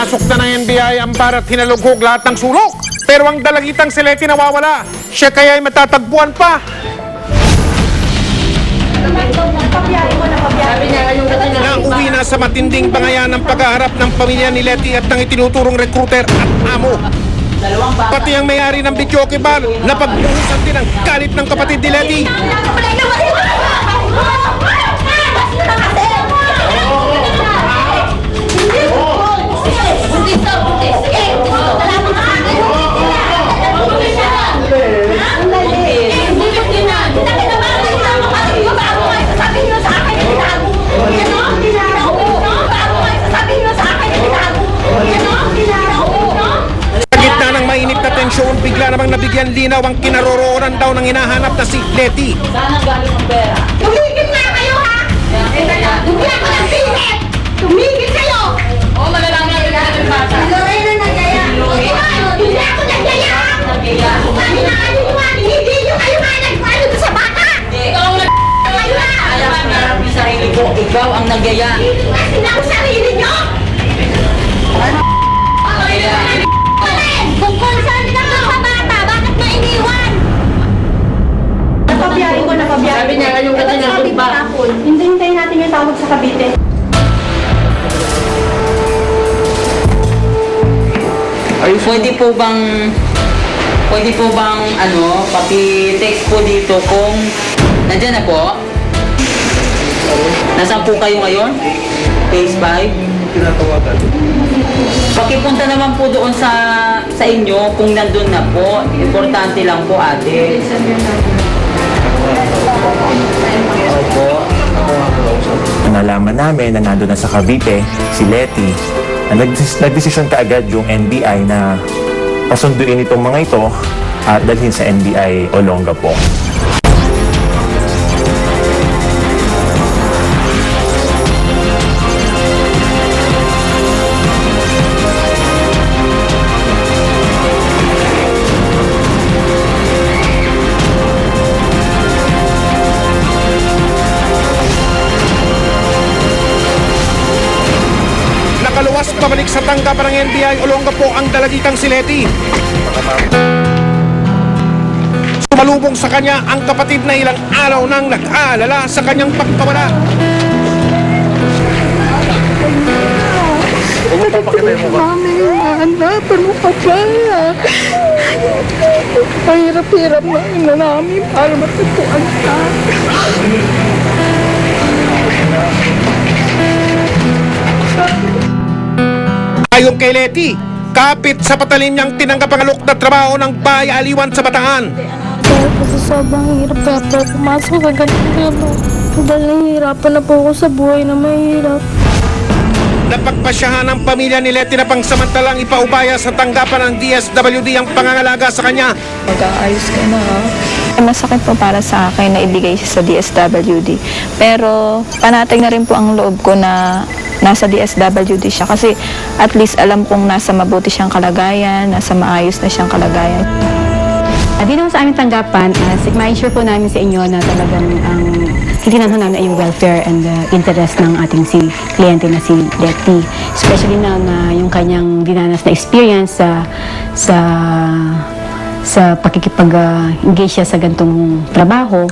Pinasok na ng NBI ang bar at hinalughog lahat ng sulok. Pero ang dalagitang si Leti nawawala. Siya kaya ay matatagpuan pa. Nauwi na sa matinding bangayan ng paghaharap ng pamilya ni Leti at ng itinuturong recruiter at amo. Pati ang may-ari ng Videoke Bar na pagbuhusan din ang galit ng kapatid ni Leti. Bigla namang nabigyan linaw ang kinaroroonan daw ng hinahanap na si Leti. Saan ang galing ang pera? Tumigil na kayo, ha? Hindi ako nagpinit! Tumigil kayo! Oo, malalaman natin natin bata. Lorena nagaya. Hindi ako nagaya, ha? Nagaya. Hindi na kayo naman. Hindi nyo kayo nga nagpano sa bata. Ikaw ang Kayo na. alam ang narap ni sarili ko. Ikaw ang nagaya. Kasi na ako sarili nyo. Kung concerned ka sa bata, bakit na iniwan? Nakabiyahe ko. Sabi niya, kayong kata niya, Sabi ba? kahapon, hintayin natin yung tawag sa Cavite. Pwede po bang paki-text po dito kung nandyan na po? Nasaan po kayo ngayon? Phase 5? Tinatawagan. Pakipunta naman po doon sa inyo kung nandun na po. Importante lang po, ate. Opo. Nalaman namin na nandun na sa Cavite si Leti na nagdesisyon kaagad yung NBI na pasunduin itong mga ito at dalhin sa NBI Olongapo. Nakaluwas pabalik sa tanggapan ng NBI Olongapo ang dalagitang si Leti. Sumalubong sa kanya ang kapatid na ilang araw nang nag-aalala sa kanyang pagkawala. Mami, hanapan mo ka ba? Mahirap-hirap na namin para matagpuan ka. Ayon kay Leti, kapit sa patalim niyang tinanggap ang alok na trabaho ng bahay aliwan sa Bataan. Dahil po sa sobrang hirap kaya po pumasok sa ganun gano'n. Dahil nahihirapan na po ako sa buhay na mahirap. Napagpasyahan ng pamilya ni Leti na pangsamantalang ipaubaya sa tanggapan ng DSWD ang pangangalaga sa kanya. Mag-aayos ka na, ha? Masakit po para sa akin na ibigay siya sa DSWD. Pero panatag na rin po ang loob ko na nasa DSWD siya kasi at least alam kong nasa mabuti siyang kalagayan, nasa maayos na siyang kalagayan. Dito sa aming tanggapan, ma-ensure po namin sa inyo na talagang titignan namin ay yung welfare and the interest ng ating si kliyente na si Leti. Especially na yung kanyang dinanas na experience sa pakikipag-engage siya sa gantong trabaho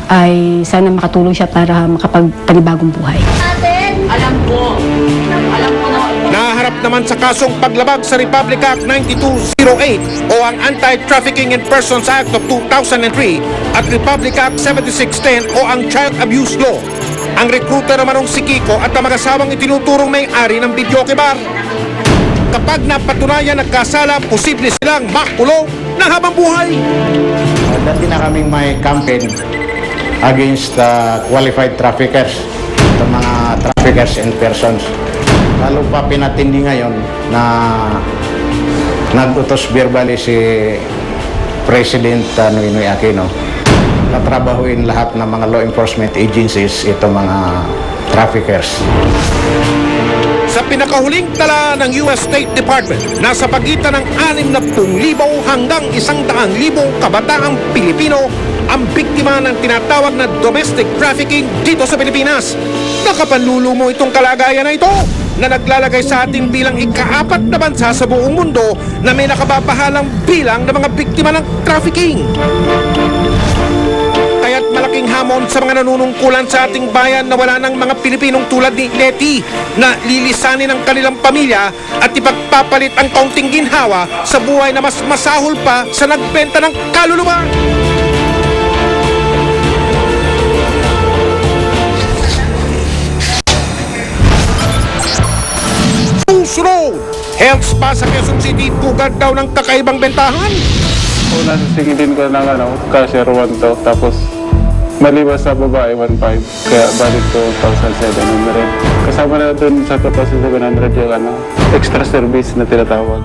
ay sana makatulong siya para makapagpanibagong buhay. Alam ko na Naharap naman sa kasong paglabag sa Republic Act 9208 o ang Anti-Trafficking in Persons Act of 2003 at Republic Act 7610 o ang Child Abuse Law. Ang recruiter naman si Kiko at ang mag-asawang itinuturong may-ari ng Videoke Bar. Kapag napatunayan nagkasala, posible silang makulong ng habang buhay. Dati na kaming may campaign against qualified traffickers, ito mga traffickers in persons. Lalo pa pinatindi ngayon na nag-utos verbally si President Noynoy Aquino na trabahuin lahat ng mga law enforcement agencies ito mga traffickers. Sa pinakahuling tala ng US State Department, nasa pagitan ng 60,000 hanggang 100,000 kabataang Pilipino ang biktima ng tinatawag na domestic trafficking dito sa Pilipinas. Nakapanlulo mo itong kalagayan na ito. na naglalagay sa atin bilang ika-4 na bansa sa buong mundo na may nakababahalang bilang ng mga biktima ng trafficking. Kaya't malaking hamon sa mga nanunungkulan sa ating bayan na wala ng mga Pilipinong tulad ni Letty na lilisanin ang kanilang pamilya at ipagpapalit ang kaunting ginhawa sa buhay na mas masahol pa sa nagbenta ng kaluluwa. Susunod! Health Spa sa Quezon City, pugad daw ng kakaibang bentahan. Una sa singilin ko ng cashier 1 to, tapos maliwas sa babae 1.5, kaya balik to 1,700. Kasama na dun sa 2,700 yung extra service na tinatawag.